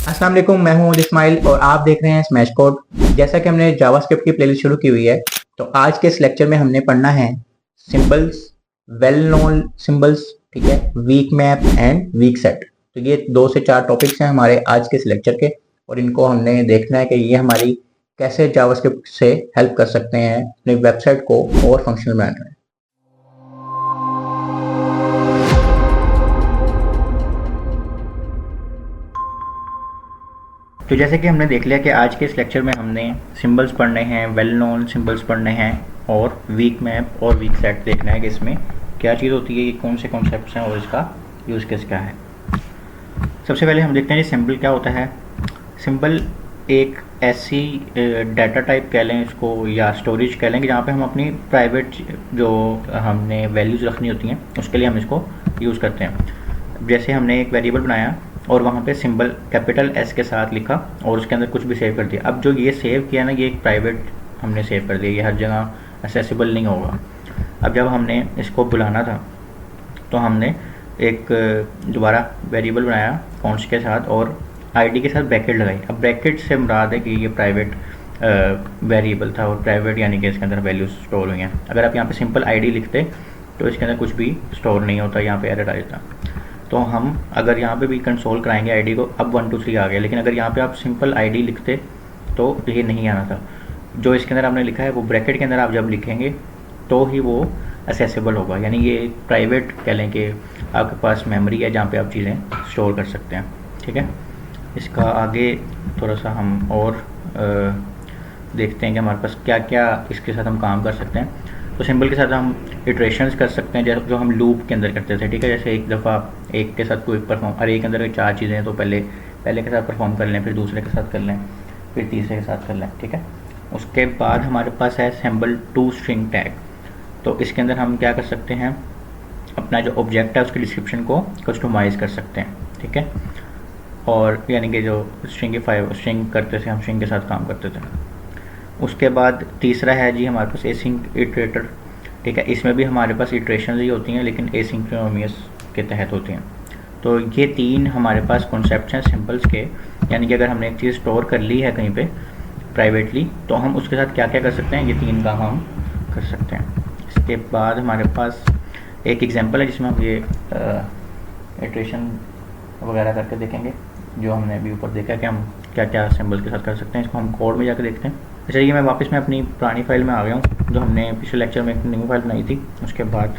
अस्सलाम वालेकुम, मैं हूं इस्माइल और आप देख रहे हैं स्मैश कोड। जैसा कि हमने जावास्क्रिप्ट की प्लेलिस्ट शुरू की हुई है, तो आज के इस लेक्चर में हमने पढ़ना है सिंबल्स, वेल नोन सिंबल्स, ठीक है, weak map and weak set. तो ये 2 से 4 टॉपिक्स हैं हमारे आज के इस लेक्चर के, और इनको हमने देखना है कि ये हमारी कैसे जावास्क्रिप्ट से हेल्प कर सकते हैं अपनी वेबसाइट को और फंक्शनल बनाने में। तो जैसे कि हमने देख लिया कि आज के इस लेक्चर में हमने सिंबल्स पढ़ने हैं, वेल नोन सिंबल्स पढ़ने हैं, और वीक मैप और वीक सेट देखना है कि इसमें क्या चीज़ होती है, ये कौन से कॉन्सेप्ट्स हैं और इसका यूज़ केस क्या है। सबसे पहले हम देखते हैं कि सिंबल क्या होता है। सिंबल एक ऐसी डाटा टाइप कह लें इसको, या स्टोरेज कह लें, कि जहाँ पे हम अपनी प्राइवेट जो हमने वैल्यूज़ रखनी होती हैं उसके लिए हम इसको यूज़ करते हैं। जैसे हमने एक वेरिएबल बनाया और वहाँ पे सिंबल कैपिटल एस के साथ लिखा और उसके अंदर कुछ भी सेव कर दिया। अब जो ये सेव किया ना, ये एक प्राइवेट हमने सेव कर दिया, ये हर जगह एक्सेसिबल नहीं होगा। अब जब हमने इसको बुलाना था तो हमने एक दोबारा वेरिएबल बनाया कॉन्स्ट के साथ और आईडी के साथ ब्रैकेट लगाई। अब ब्रैकेट से मुराद है कि ये प्राइवेट वेरिएबल था, और प्राइवेट यानी कि इसके अंदर वैल्यूज स्टोर हुई हैं। अगर आप यहाँ पे सिंपल आईडी लिखते तो इसके अंदर कुछ भी स्टोर नहीं होता, यहाँ पे एरर आ जाता। तो हम अगर यहाँ पे भी कंसोल कराएंगे आईडी को, अब 1 2 3 आ गया, लेकिन अगर यहाँ पे आप सिंपल आईडी लिखते तो ये नहीं आना था। जो इसके अंदर आपने लिखा है वो ब्रैकेट के अंदर आप जब लिखेंगे तो ही वो एक्सेसिबल होगा, यानी ये प्राइवेट कह लें कि आपके पास मेमोरी है जहाँ पे आप चीज़ें स्टोर कर सकते हैं। ठीक है, इसका आगे थोड़ा सा हम और देखते हैं कि हमारे पास क्या क्या इसके साथ हम काम कर सकते हैं। तो सिंबल के साथ हम इटरेशंस कर सकते हैं, जैसे जो हम लूप के अंदर करते थे। ठीक है, जैसे एक दफ़ा एक के साथ कोई परफॉर्म, और एक के अंदर 4 चीज़ें हैं तो पहले के साथ परफॉर्म कर लें, फिर दूसरे के साथ कर लें, फिर तीसरे के साथ कर लें। ठीक है, उसके बाद हमारे पास है सिंबल टू स्ट्रिंग टैग। तो इसके अंदर हम क्या कर सकते हैं, अपना जो ऑब्जेक्ट है उसकी डिस्क्रिप्शन को कस्टमाइज़ कर सकते हैं। ठीक है, और यानी कि जो स्ट्रिंग करते थे हम, स्ट्रिंग के साथ काम करते थे। उसके बाद तीसरा है जी हमारे पास एसिंक इटरेटर। ठीक है, इसमें भी हमारे पास इटरेशन ही होती हैं, लेकिन एसिंक्रोनस के तहत होती हैं। तो ये 3 हमारे पास कॉन्सेप्ट हैं सिंबल्स के, यानी कि अगर हमने एक चीज़ स्टोर कर ली है कहीं पे प्राइवेटली, तो हम उसके साथ क्या क्या कर सकते हैं, ये 3 काम हम कर सकते हैं। इसके बाद हमारे पास एक एग्जांपल है जिसमें हम ये इटरेशन वगैरह करके देखेंगे, जो हमने अभी ऊपर देखा कि हम क्या क्या सिंबल के साथ कर सकते हैं। इसको हम कोड में जाकर देखते हैं। अच्छा, ये मैं वापस में अपनी पुरानी फाइल में आ गया हूँ, जो हमने पिछले लेक्चर में एक न्यू फाइल बनाई थी, उसके बाद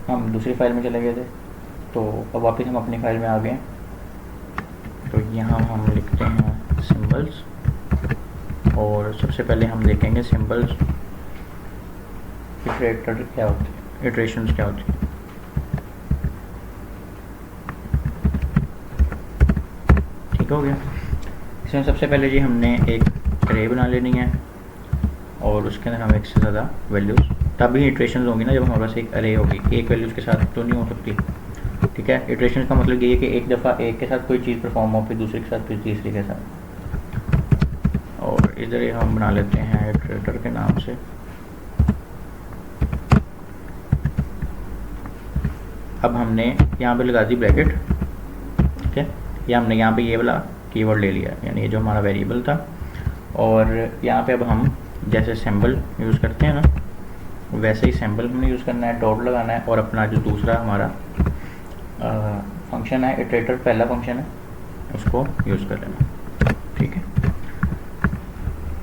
हम दूसरी फाइल में चले गए थे, तो अब वापस हम अपनी फाइल में आ गए। तो यहाँ हम लिखते हैं सिंबल्स, और सबसे पहले हम देखेंगे सिंबल्स इटरेटर क्या होती है, इटरेशंस क्या होती है। ठीक हो गया। इसमें सबसे पहले जी हमने एक अरे बना लेनी है, और उसके अंदर हम एक से ज़्यादा वैल्यूज़, तभी इटरेशन होंगी ना जब हमारे पास एक अरे होगी, एक वैल्यूज़ के साथ तो नहीं हो सकती। ठीक है, इटरेशन का मतलब ये है कि एक दफ़ा एक के साथ कोई चीज़ परफॉर्म हो, फिर दूसरे के साथ, फिर तीसरे के साथ। और इधर ही हम बना लेते हैं इटरेटर के नाम से। अब हमने यहाँ पे लगा दी ब्रैकेट। ठीक है, या हमने यहाँ पे ये वाला कीवर्ड ले लिया, यानी ये जो हमारा वेरिएबल था, और यहाँ पे अब हम जैसे सिंबल यूज़ करते हैं ना, वैसे ही सिंबल हमने यूज़ करना है, डॉट लगाना है, और अपना जो दूसरा हमारा फंक्शन है इटरेटर, पहला फंक्शन है, उसको यूज़ कर लेना। ठीक है,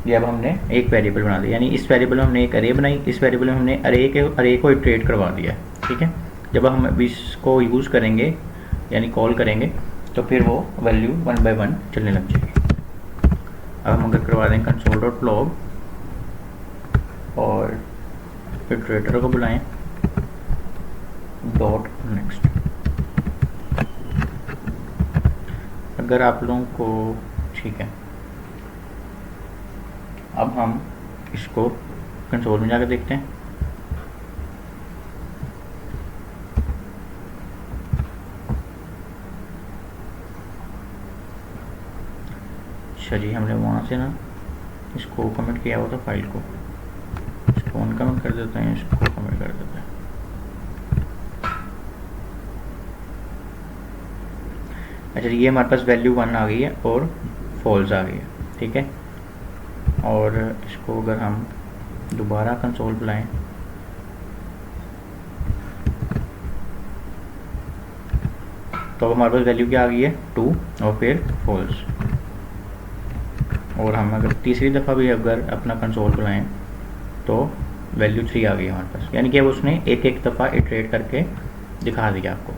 ये अब हमने एक वेरिएबल बना दिया, यानी इस वेरिएबल में हमने एक अरे बनाई, इस वेरिएबल में हमने अरे को इटरेट करवा दिया। ठीक है, जब हम इसको यूज़ करेंगे यानी कॉल करेंगे तो फिर वो वैल्यू 1 बाय 1 चलने लग जाएगी। अब हम अगर करवा दें console.log और इटरेटर को बुलाएं डॉट नेक्स्ट। अगर आप लोगों को ठीक है, अब हम इसको कंसोल में जाकर देखते हैं। अच्छा जी, हमने वहाँ से ना इसको कमेंट किया हुआ था फाइल को, इसको अनकमेंट कर देते हैं, इसको कमेंट कर देते हैं। अच्छा, ये हमारे पास वैल्यू 1 आ गई है और फॉल्स आ गई है, ठीक है। और इसको अगर हम दोबारा कंसोल बुलाएं तो हमारे पास वैल्यू क्या आ गई है 2 और फिर फॉल्स। और हम अगर तीसरी दफ़ा भी अगर अपना कंसोल बुलाएं तो वैल्यू 3 आ गई है हमारे पास, यानी कि अब उसने एक एक दफ़ा इटरेट करके दिखा दिया आपको।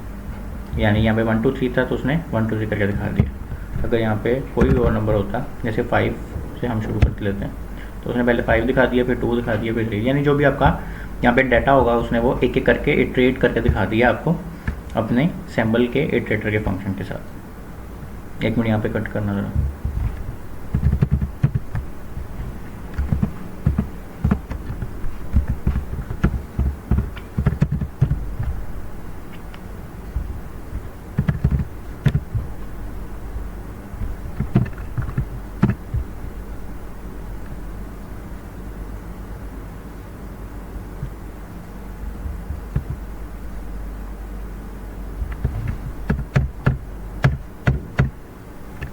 यानी यहाँ पे 1 2 3 था तो उसने 1 2 3 करके दिखा दिया। अगर यहाँ पे कोई भी और नंबर होता, जैसे 5 से हम शुरू कर लेते हैं, तो उसने पहले 5 दिखा दिया, फिर 2 दिखा दिया, फिर 3, यानी जो भी आपका यहाँ पे डाटा होगा उसने वो एक एक करके इटरेट करके दिखा दिया आपको अपने सैम्बल के इटरेटर के फंक्शन के साथ। एक मिनट यहाँ पे कट करना ज़रा।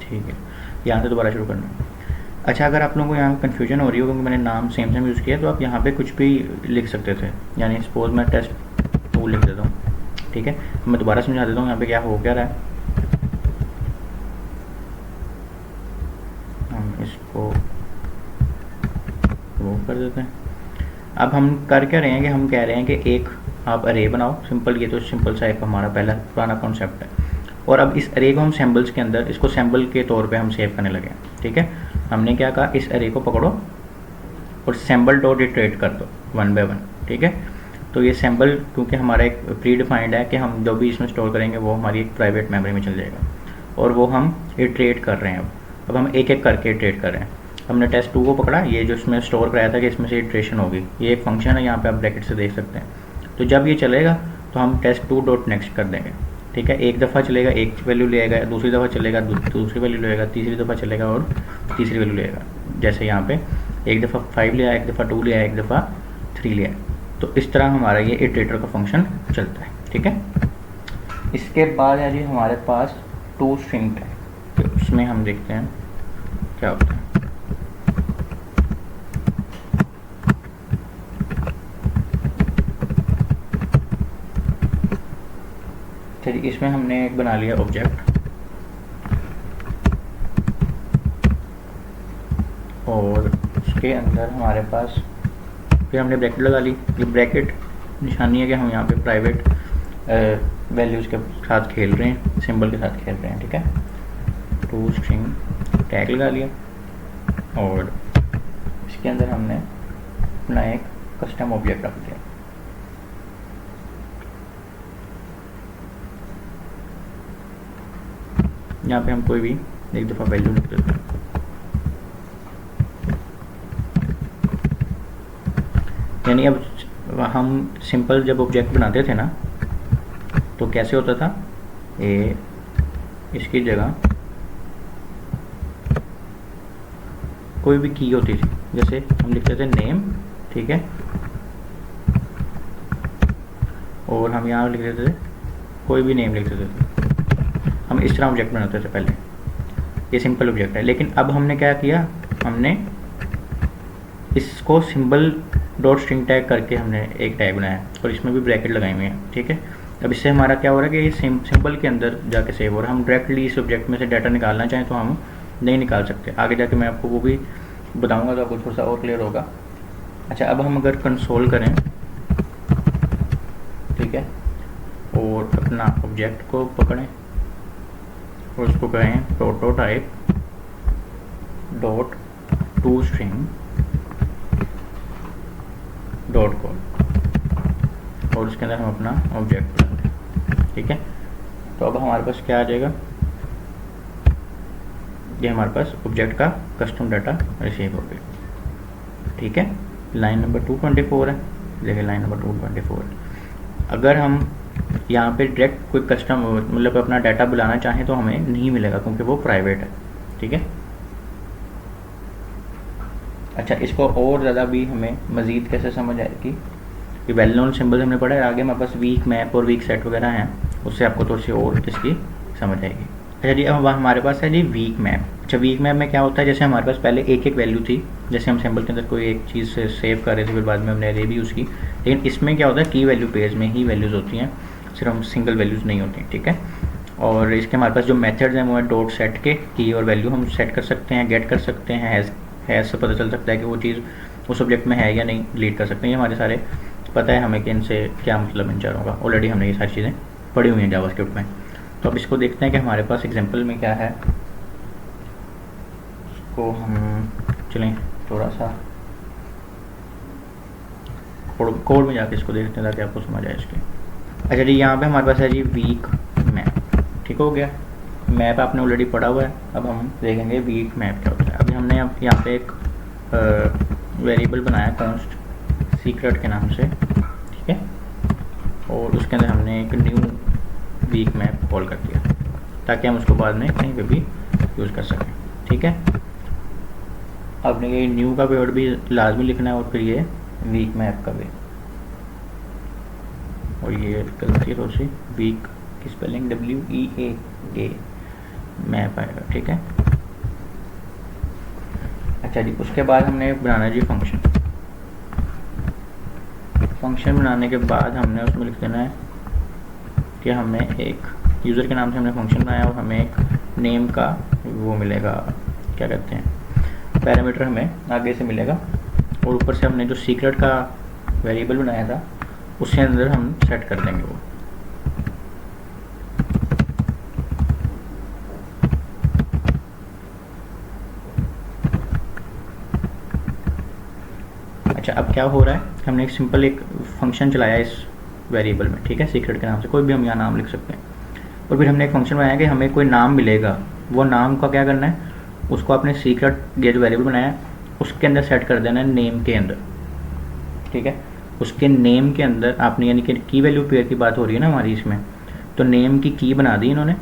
ठीक है, यहाँ से दोबारा शुरू करना है। अच्छा, अगर आप लोगों को यहाँ कन्फ्यूजन हो रही हो क्योंकि मैंने नाम सेम सेम यूज़ किया, तो आप यहाँ पे कुछ भी लिख सकते थे। यानी सपोज मैं टेस्ट 2 लिख देता हूँ, ठीक है। मैं दोबारा समझा देता हूँ यहाँ पे क्या हो क्या रहा है। हम इसको रिमूव कर देते हैं। अब हम कर क्या रहे हैं कि हम कह रहे हैं कि एक आप अरे बनाओ सिंपल। ये तो सिंपल सा एक हमारा पहला पुराना कॉन्सेप्ट है। और अब इस अरे को हम सैम्बल्स के अंदर इसको सैम्बल के तौर पे हम सेव करने लगे, ठीक है। हमने क्या कहा, इस अरे को पकड़ो और सैम्बल डॉट इटरेट कर दो 1 बाय 1, ठीक है। तो ये सैम्बल क्योंकि हमारा एक प्री डिफाइंड है कि हम जो भी इसमें स्टोर करेंगे वो हमारी एक प्राइवेट मेमोरी में चल जाएगा, और वो हम इटरेट कर रहे हैं। अब हम एक एक करके इटरेट कर रहे हैं। हमने टेस्ट 2 को पकड़ा, ये जो इसमें स्टोर कराया था कि इसमें से इटरेशन होगी, ये एक फंक्शन है, यहाँ पे आप ब्रैकेट से देख सकते हैं। तो जब ये चलेगा तो हम टेस्ट 2 डॉट नेक्स्ट कर देंगे, ठीक है। एक दफ़ा चलेगा एक वैल्यू ले आएगा, दूसरी दफ़ा चलेगा दूसरी वैल्यू लेगा, तीसरी दफ़ा चलेगा और तीसरी वैल्यू लेगा। जैसे यहाँ पे एक दफ़ा 5 ले आया, एक दफ़ा 2 ले आया, एक दफ़ा 3 ले आया। तो इस तरह हमारा ये इटरेटर का फंक्शन चलता है, ठीक है। इसके बाद है जी हमारे पास टू स्ट्रिंग है, तो उसमें हम देखते हैं क्या होता है। चलिए, इसमें हमने एक बना लिया ऑब्जेक्ट, और उसके अंदर हमारे पास फिर हमने ब्रैकेट लगा ली। ये ब्रैकेट निशानी है कि हम यहाँ पे प्राइवेट वैल्यूज़ के साथ खेल रहे हैं, सिंबल के साथ खेल रहे हैं, ठीक है। टू स्ट्रिंग टैग लगा लिया, और इसके अंदर हमने अपना एक कस्टम ऑब्जेक्ट रख दिया। यहाँ पे हम कोई भी एक दफ़ा वैल्यू लिख देते हैं। यानी अब हम सिंपल जब ऑब्जेक्ट बनाते थे ना, तो कैसे होता था, ये इसकी जगह कोई भी की होती थी। जैसे हम लिखते थे नेम, ठीक है, और हम यहाँ लिख देते थे कोई भी नेम लिख देते थे। हम इस तरह ऑब्जेक्ट बनाते थे पहले। ये सिंपल ऑब्जेक्ट है, लेकिन अब हमने क्या किया, हमने इसको सिंबल डॉट स्ट्रिंग टैग करके हमने एक टैग बनाया, और इसमें भी ब्रैकेट लगाई हुई है, ठीक है। अब इससे हमारा क्या हो रहा है कि ये सिंबल के अंदर जाके सेव हो रहा है। हम डायरेक्टली इस ऑब्जेक्ट में से डाटा निकालना चाहें तो हम नहीं निकाल सकते। आगे जाके मैं आपको वो भी बताऊंगा तो आपको थोड़ा सा और क्लियर होगा। अच्छा, अब हम अगर कंसोल करें, ठीक है, और अपना ऑब्जेक्ट को पकड़ें और उसको कहें prototype dot to string dot call, और उसके अंदर हम अपना ऑब्जेक्ट बनाते हैं, ठीक है। तो अब हमारे पास क्या आ जाएगा, ये हमारे पास ऑब्जेक्ट का कस्टम डाटा रिसीव हो गया, ठीक है। लाइन नंबर 224 है, देखिए लाइन नंबर 224 है। अगर हम यहाँ पे डायरेक्ट कोई कस्टम मतलब अपना डाटा बुलाना चाहें तो हमें नहीं मिलेगा क्योंकि वो प्राइवेट है, ठीक है। अच्छा, इसको और ज़्यादा भी हमें मज़ीद कैसे समझ आएगी, ये वेल नोन सिंबल हमने पढ़ा है, आगे हमारे पास वीक मैप और वीक सेट वगैरह हैं, उससे आपको थोड़ी सी और इसकी समझ आएगी। अच्छा जी, अब हमारे पास है जी वीक मैप। अच्छा, वीक मैप में क्या होता है, जैसे हमारे पास पहले एक एक वैल्यू थी, जैसे हम सैम्पल के अंदर कोई एक चीज़ से सेव कर रहे थे, फिर बाद में हमने अरे भी यूज़ की। लेकिन इसमें क्या होता है, की वैल्यू पेज में ही वैल्यूज़ होती हैं, सिर्फ हम सिंगल वैल्यूज़ नहीं होती हैं, ठीक है। और इसके हमारे पास जो मेथड्स हैं वो है डॉट सेट के, की और वैल्यू हम सेट कर सकते हैं, गेट कर सकते हैं, हैज़ से पता चल सकता है कि वो चीज़ उस ऑब्जेक्ट में है या नहीं, डिलीट कर सकते हैं। ये हमारे सारे पता है हमें कि इनसे क्या मतलब इन चारों का, ऑलरेडी हमने ये सारी चीज़ें पढ़ी हुई हैं जावास्क्रिप्ट में। तो अब इसको देखते हैं कि हमारे पास एग्जांपल में क्या है। इसको हम चलें थोड़ा सा कोड में जाके इसको देखते हैं ताकि आपको समझ आए इसके। अच्छा जी, यहाँ पे हमारे पास है जी वीक मैप, ठीक हो गया। मैप आपने ऑलरेडी पढ़ा हुआ है, अब हम देखेंगे वीक मैप क्या होता है। अभी हमने अब यहाँ पे एक वेरिएबल बनाया कॉन्स्ट सीक्रेट के नाम से, ठीक है, और उसके अंदर हमने एक न्यू वीक मैप कॉल कर दिया ताकि हम उसको बाद में कहीं पे भी यूज़ कर सकें, ठीक है। आपने ये न्यू का वर्ड भी लाजमी लिखना है और फिर ये वीक मैप का भी, और ये गलती है थोड़ी सी, वीक की स्पेलिंग WEAK मैप आएगा, ठीक है। अच्छा जी, उसके बाद हमने बनाना जी फंक्शन। फंक्शन बनाने के बाद हमने उसमें लिख देना है कि हमें एक यूज़र के नाम से हमने फंक्शन बनाया और हमें एक नेम का वो मिलेगा, क्या कहते हैं, पैरामीटर हमें आगे से मिलेगा, और ऊपर से हमने जो सीक्रेट का वेरिएबल बनाया था उसके अंदर हम सेट कर देंगे वो। अच्छा, अब क्या हो रहा है, हमने एक सिंपल एक फंक्शन चलाया इस वेरिएबल में, ठीक है, सीक्रेट के नाम से, कोई भी हम यहाँ नाम लिख सकते हैं। और फिर हमने एक फंक्शन बनाया कि हमें कोई नाम मिलेगा, वो नाम का क्या करना है, उसको आपने सीक्रेट ये जो वेरिएबल बनाया है उसके अंदर सेट कर देना है, नेम के अंदर, ठीक है। उसके नेम के अंदर आपने, यानी कि की वैल्यू पेयर की बात हो रही है ना हमारी इसमें, तो नेम की की बना दी इन्होंने।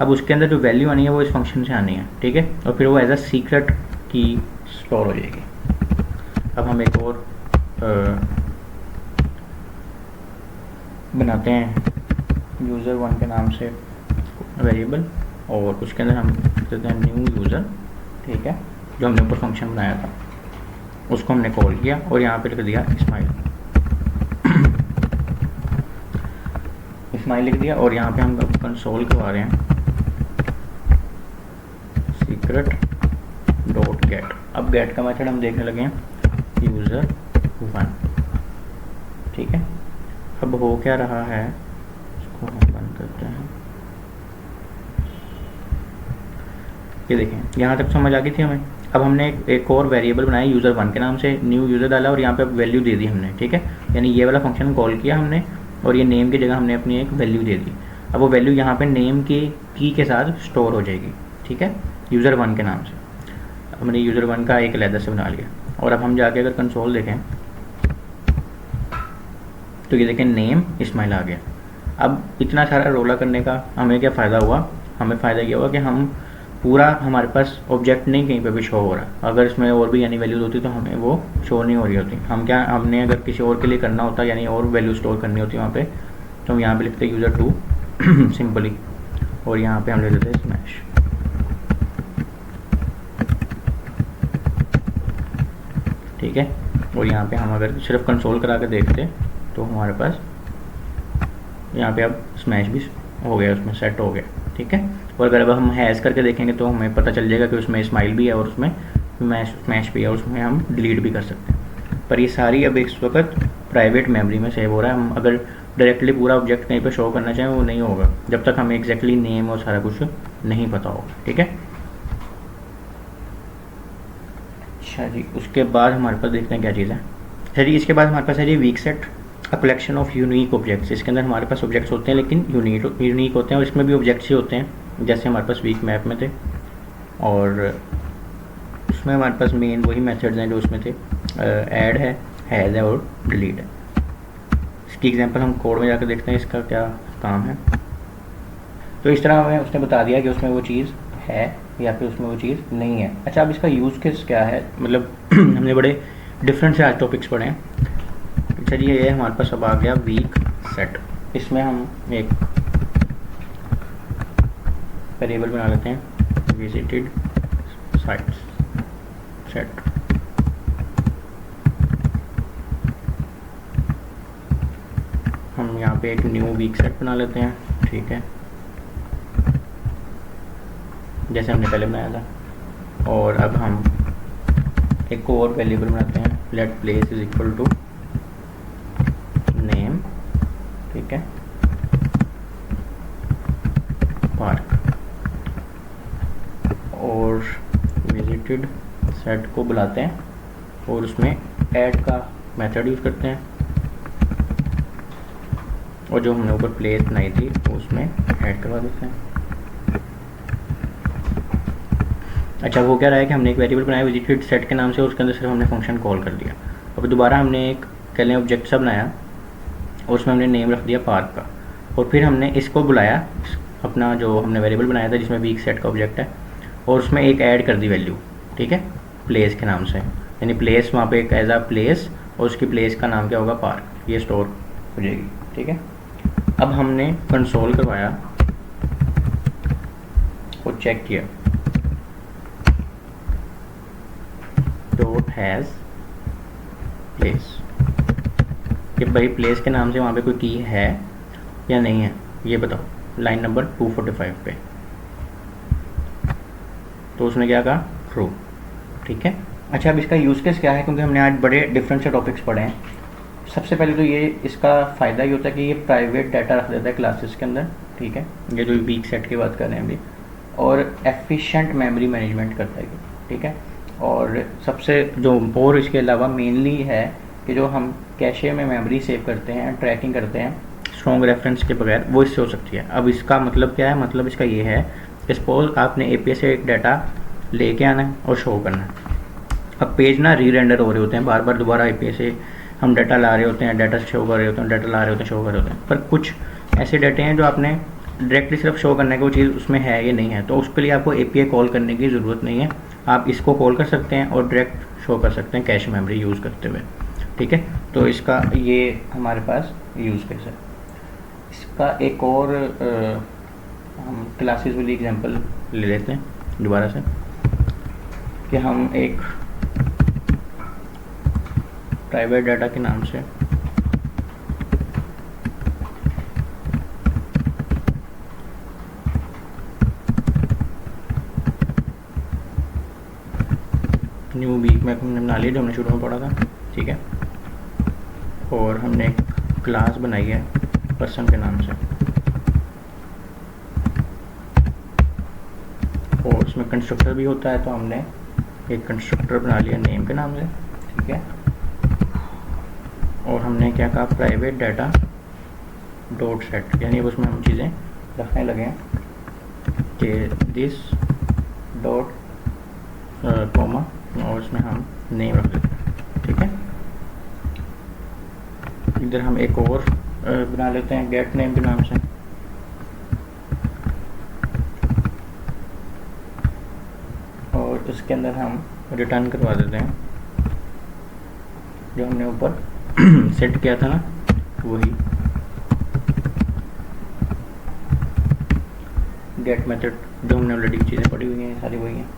अब उसके अंदर जो वैल्यू आनी है वो इस फंक्शन से आनी है, ठीक है, और फिर वो एज अ सीक्रेट की स्टोर हो जाएगी। अब हम एक और बनाते हैं यूज़र 1 के नाम से वेरिएबल, और उसके अंदर हम देते हैं न्यू यूज़र, ठीक है, जो हमने ऊपर फंक्शन बनाया था उसको हमने कॉल किया और यहाँ पे लिख दिया स्माइल स्माइल लिख दिया, और यहाँ पे हम कंसोल करवा रहे हैं सीक्रेट डॉट गेट। अब गेट का मेथड हम देखने लगे हैं यूज़र 1, ठीक है। अब हो क्या रहा है, इसको हम बंद करते हैं। ये देखें, यहाँ तक समझ आ गई थी हमें। अब हमने एक और वेरिएबल बनाया यूज़र 1 के नाम से, न्यू यूज़र डाला और यहाँ पे वैल्यू दे दी हमने, ठीक है, यानी ये वाला फंक्शन कॉल किया हमने और ये नेम की जगह हमने अपनी एक वैल्यू दे दी। अब वो वैल्यू यहाँ पे नेम की के साथ स्टोर हो जाएगी, ठीक है, यूज़र 1 के नाम से। हमने यूज़र 1 का एक अलग से बना लिया, और अब हम जाके अगर कंसोल देखें तो ये देखें नेम इस्माइल आ गया। अब इतना सारा रोला करने का हमें क्या फ़ायदा हुआ, हमें फ़ायदा ये हुआ कि हम पूरा, हमारे पास ऑब्जेक्ट नहीं कहीं पे भी शो हो रहा। अगर इसमें और भी यानी वैल्यूज होती तो हमें वो शो नहीं हो रही होती। हमने अगर किसी और के लिए करना होता, यानी और वैल्यू स्टोर करनी होती वहाँ पे, तो हम यहाँ पे लिखते यूज़र 2 सिंपली, और यहाँ पे हम ले लेते स्मैश, ठीक है। और यहाँ पे हम अगर सिर्फ कंसोल करा के देखते तो हमारे पास यहाँ पे अब स्मैश भी हो गया, उसमें सेट हो गया, ठीक है। और अगर अब हम हैज़ करके देखेंगे तो हमें पता चल जाएगा कि उसमें स्माइल भी है और उसमें स्मैश भी है, और उसमें हम डिलीट भी कर सकते हैं। पर ये सारी अब इस वक्त प्राइवेट मेमोरी में सेव हो रहा है। हम अगर डायरेक्टली पूरा ऑब्जेक्ट कहीं पे शो करना चाहें वो नहीं होगा जब तक हमें एग्जैक्टली नेम और सारा कुछ नहीं पता होगा, ठीक है। अच्छा जी, उसके बाद हमारे पास देखते हैं क्या चीज़ है। अच्छा जी, इसके बाद हमारे पास है जी week set, a collection of unique objects. इसके अंदर हमारे पास ऑब्जेक्ट्स होते हैं लेकिन यूनिक होते हैं, और इसमें भी ऑब्जेक्ट्स ही होते हैं जैसे हमारे पास वीक मैप में थे, और उसमें हमारे पास मेन वही मेथड्स हैं जो उसमें थे, ऐड है, हैज़ है और डिलीट है। इसकी एग्जांपल हम कोड में जाकर देखते हैं इसका क्या काम है। तो इस तरह हमें उसने बता दिया कि उसमें वो चीज़ है या फिर उसमें वो चीज़ नहीं है। अच्छा, अब इसका यूज़ केस क्या है, मतलब हमने बड़े डिफरेंट से आज टॉपिक्स पढ़े हैं। अच्छा जी, ये हमारे पास अब आ गया वीक सेट। इसमें हम एक वेरिएबल बना लेते हैं विजिटेड साइट्स सेट। हम यहाँ पे एक न्यू वीक सेट बना लेते हैं, ठीक है, जैसे हमने पहले बनाया था। और अब हम एक और वेरिएबल बनाते हैं, let place is equal to name, ठीक है, पार्क। और विजिटेड सेट को बुलाते हैं और उसमें ऐड का मेथड यूज़ करते हैं, और जो हमने ऊपर प्लेस बनाई थी उसमें ऐड करवा देते हैं। अच्छा, वो क्या रहा है कि हमने एक वेरिएबल बनाया विजिटेड सेट के नाम से, और उसके अंदर सिर्फ हमने फंक्शन कॉल कर दिया। अब दोबारा हमने एक कह लें ऑब्जेक्ट सा बनाया और उसमें हमने नेम रख दिया पार्क का, और फिर हमने इसको बुलाया, अपना जो हमने वेरिएबल बनाया था जिसमें वीक सेट का ऑब्जेक्ट है, और उसमें एक ऐड कर दी वैल्यू, ठीक है, प्लेस के नाम से, यानी प्लेस वहाँ पे एक एज आ प्लेस, और उसकी प्लेस का नाम क्या होगा, पार्क, ये स्टोर हो जाएगी, ठीक है। अब हमने कंसोल करवाया और चेक किया डॉट हैज़ प्लेस, कि भाई प्लेस के नाम से वहाँ पे कोई की है या नहीं है, ये बताओ, लाइन नंबर 245 पे। तो उसने क्या कहा, ट्रू, ठीक है। अच्छा, अब इसका यूज़ केस क्या है, क्योंकि हमने आज बड़े डिफरेंट से टॉपिक्स पढ़े हैं। सबसे पहले तो ये इसका फ़ायदा ये होता है कि ये प्राइवेट डाटा रख देता है क्लासेस के अंदर, ठीक है, ये जो वीक सेट की बात कर रहे हैं अभी, और एफिशिएंट मेमोरी मैनेजमेंट करता है, ठीक है। और सबसे जो और इसके अलावा मेनली है कि जो हम कैशे में मेमोरी सेव करते हैं, ट्रैकिंग करते हैं स्ट्रॉन्ग रेफरेंस के बगैर, वो इससे हो सकती है। अब इसका मतलब क्या है, मतलब इसका ये है कि सपोज आपने एपीआई से एक डाटा लेके आना है और शो करना है। अब पेज ना री रेंडर हो रहे होते हैं, बार बार दोबारा एपीआई से हम डाटा ला रहे होते हैं, डाटा शो कर रहे होते हैं, डाटा ला रहे होते हैं, शो कर रहे होते हैं, पर कुछ ऐसे डाटे हैं जो आपने डायरेक्टली सिर्फ शो करने की वो चीज़ उसमें है या नहीं है, तो उसके लिए आपको एपीआई कॉल करने की ज़रूरत नहीं है। आप इसको कॉल कर सकते हैं और डायरेक्ट शो कर सकते हैं कैश मेमोरी यूज़ करते हुए, ठीक है। तो इसका ये हमारे पास यूज़ केस है। इसका एक और हम क्लासेस वाली एग्जांपल ले लेते हैं दोबारा से, कि हम एक प्राइवेट डाटा के नाम से न्यू वीक मैप हमने बना लिया जो हमने शुरू में पढ़ा था, ठीक है। और हमने एक क्लास बनाई है पर्सन के नाम से, और उसमें कंस्ट्रक्टर भी होता है, तो हमने एक कंस्ट्रक्टर बना लिया नेम के नाम से, ठीक है। और हमने क्या कहा, प्राइवेट डाटा डॉट सेट, यानी उसमें हम चीज़ें रखने लगे हैं कि दिस डॉट कॉमा, और उसमें हम नेम रख देते हैं, ठीक है। इधर हम एक और बना लेते हैं गेट नेम के नाम से, और इसके अंदर हम रिटर्न करवा देते हैं जो हमने ऊपर सेट किया था ना, वही गेट मेथड जो हमने ऑलरेडी चीज़ें पढ़ी हुई हैं सारी वही हैं,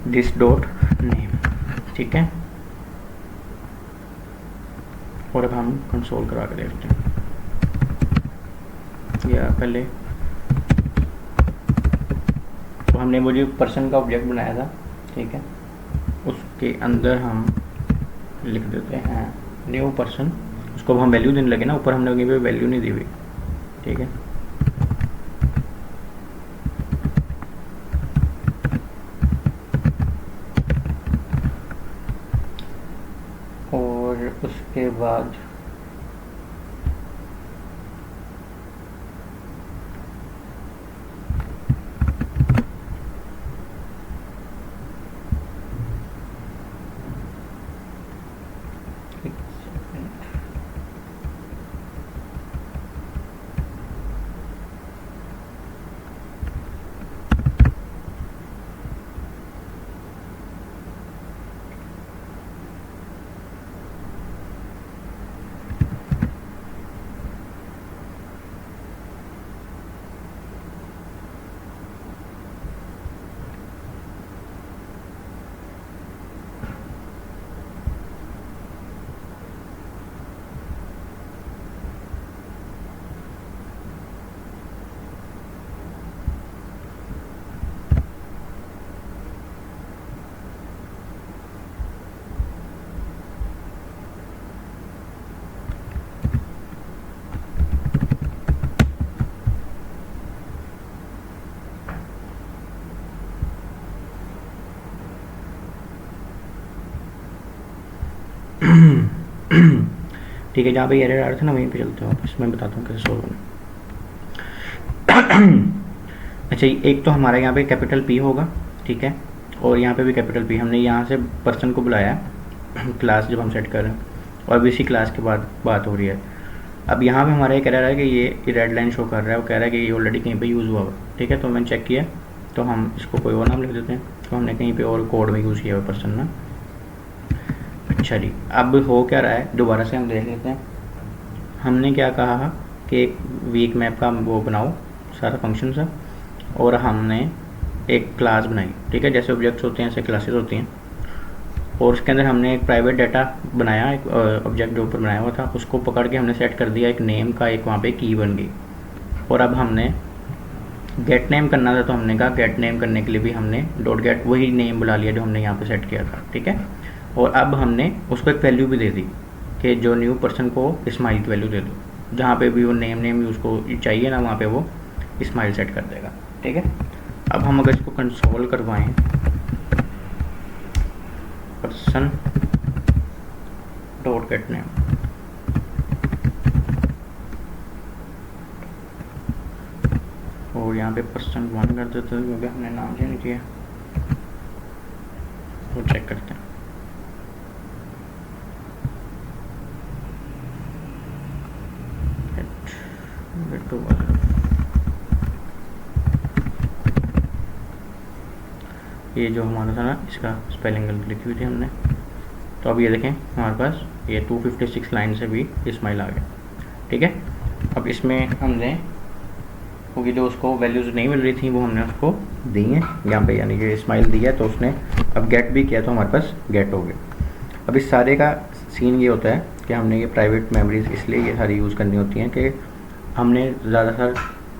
दिस डॉट नेम, ठीक है। और अब हम कंसोल करा के देखते हैं, या पहले तो हमने वो जो पर्सन का ऑब्जेक्ट बनाया था, ठीक है, उसके अंदर हम लिख देते हैं न्यू पर्सन, उसको हम वैल्यू देने लगे ना, ऊपर हमने कहीं पे वैल्यू नहीं दी हुई, ठीक है। और उसके बाद ठीक है, जहाँ पे एरर आ रहा था ना वहीं पे चलते हैं वापस, मैं बताता हूँ कैसे सॉल्व करना। अच्छा, एक तो हमारा यहाँ पे कैपिटल पी होगा, ठीक है, और यहाँ पे भी कैपिटल पी। हमने यहाँ से पर्सन को बुलाया क्लास जब हम सेट कर रहे हैं, और अभी इसी क्लास के बाद बात हो रही है। अब यहाँ पे हमारा ये कह रहा है कि ये रेड लाइन शो कर रहा है, वो कह रहा है कि ये ऑलरेडी कहीं पे यूज़ हुआ हुआ, ठीक है। तो मैंने चेक किया, तो हम इसको कोई और नाम लिख देते हैं। तो हमने कहीं पे और कोड में यूज़ किया हुआ पर्सन ना। अच्छा जी, अब हो क्या रहा है दोबारा से हम देख लेते हैं। हमने क्या कहा कि एक वीक मैप का वो बनाओ सारा फंक्शन सा, और हमने एक क्लास बनाई, ठीक है, जैसे ऑब्जेक्ट्स होते हैं ऐसे क्लासेस होती हैं, और उसके अंदर हमने एक प्राइवेट डाटा बनाया, एक ऑब्जेक्ट जो ऊपर बनाया हुआ था उसको पकड़ के हमने सेट कर दिया एक नेम का, एक वहाँ पे की बन गई। और अब हमने गेट नेम करना था, तो हमने कहा गेट नेम करने के लिए भी हमने डॉट गेट वही नेम बुला लिया जो हमने यहाँ पे सेट किया था, ठीक है। और अब हमने उसको एक वैल्यू भी दे दी कि जो न्यू पर्सन को स्माइल की वैल्यू दे दो, जहाँ पे भी वो नेम उसको चाहिए ना वहाँ पे वो स्माइल सेट कर देगा, ठीक है। अब हम अगर इसको कंसोल करवाएं, पर्सन डॉट गेट नेम, और यहाँ पे पर्सन 1 कर देते हैं क्योंकि हमने नाम चेंज किया, वो चेक करते हैं। ये जो हमारा था ना इसका स्पेलिंग गलत लिखी हुई थी हमने, तो अब ये देखें हमारे पास ये 256 लाइन से भी स्माइल आ गया, ठीक है। अब इसमें हमने क्योंकि जो उसको वैल्यूज़ नहीं मिल रही थी वो हमने उसको दी हैं यहाँ पे, यानी कि स्माइल दिया तो उसने अब गेट भी किया तो हमारे पास गेट हो गया। अब इस सारे का सीन ये होता है कि हमने ये प्राइवेट मेमोरीज इसलिए ये सारी यूज़ करनी होती हैं कि हमने ज़्यादातर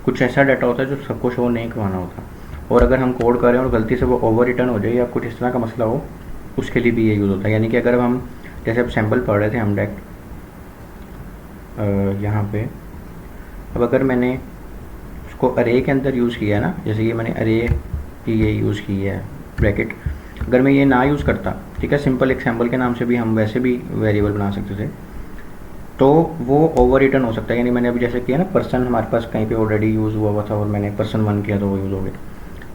कुछ ऐसा डाटा होता है जो सबको शो नहीं करवाना होता, और अगर हम कोड करें और गलती से वो ओवर रिटर्न हो जाए या कुछ इस तरह का मसला हो, उसके लिए भी ये यूज़ होता है। यानी कि अगर हम जैसे अब सैम्पल पढ़ रहे थे हम डायरेक्ट यहाँ पे, अब अगर मैंने उसको अरे के अंदर यूज़ किया है ना, जैसे ये मैंने अरे की ये यूज़ की है ब्रैकेट, अगर मैं ये ना यूज़ करता, ठीक है, सिंपल एक सैम्पल के नाम से भी हम वैसे भी वेरिएबल बना सकते थे, तो वो ओवर रिटर्न हो सकता है। यानी मैंने अभी जैसे किया ना, पर्सन हमारे पास कहीं पे ऑलरेडी यूज़ हुआ था और मैंने पर्सन 1 किया तो वो यूज़ हो गया।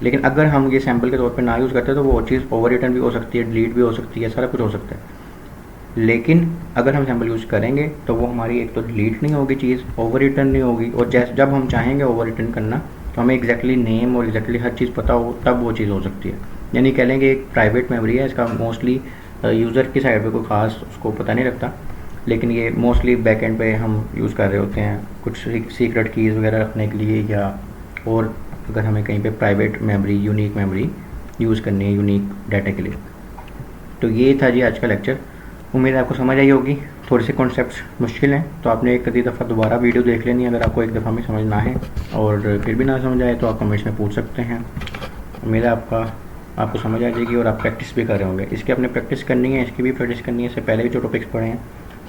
लेकिन अगर हम ये सैम्पल के तौर पे ना यूज़ करते तो वो चीज़ ओवर रिटर्न भी हो सकती है, डिलीट भी हो सकती है, सारा कुछ हो सकता है। लेकिन अगर हम सैम्पल यूज़ करेंगे तो वो हमारी एक तो डिलीट नहीं होगी चीज़, ओवर रिटर्न नहीं होगी, और जब हम चाहेंगे ओवर रिटर्न करना तो हमें एग्जैक्टली नेम और एग्जैक्टली हर चीज़ पता हो तब वो चीज़ हो सकती है। यानी कह लेंगे एक प्राइवेट मेमोरी है, इसका मोस्टली यूज़र की साइड पे कोई ख़ास उसको पता नहीं रखता, लेकिन ये मोस्टली बैक एंड पे हम यूज़ कर रहे होते हैं कुछ सीक्रेट कीज़ वगैरह रखने के लिए, या और अगर हमें कहीं पे private memory unique memory use करनी है यूनिक डाटा के लिए। तो ये था जी आज का लेक्चर, उम्मीद है आपको समझ आई होगी। थोड़े से कॉन्सेप्ट्स मुश्किल हैं तो आपने एक आधी दफ़ा दोबारा वीडियो देख लेनी है अगर आपको एक दफ़ा में समझ ना है, और फिर भी ना समझ आए तो आप कमेंट्स में पूछ सकते हैं। उम्मीद है आपको समझ आ जाएगी और आप प्रैक्टिस भी कर रहे होंगे। इसकी आपने प्रैक्टिस करनी है, इसकी भी प्रैक्टिस करनी है, इससे पहले भी जो टॉपिक्स पढ़े हैं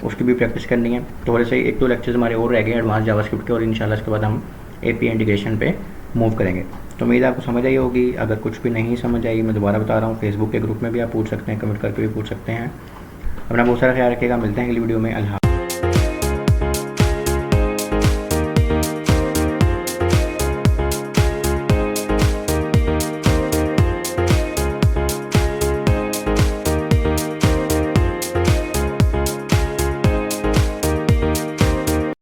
उसकी भी प्रैक्टिस करनी है। थोड़े से 1-2 लेक्चर्स हमारे और रह गए एडवांस जावास्क्रिप्ट के, और इंशाल्लाह इसके बाद हम API इंटीग्रेशन पे मूव करेंगे। तो उम्मीद है आपको समझ आई होगी। अगर कुछ भी नहीं समझ आई, मैं दोबारा बता रहा हूँ, फेसबुक के ग्रुप में भी आप पूछ सकते हैं, कमेंट करके भी पूछ सकते हैं। अपना बहुत सारा ख्याल रखिएगा, मिलते हैं अगली वीडियो में। अल्लाह।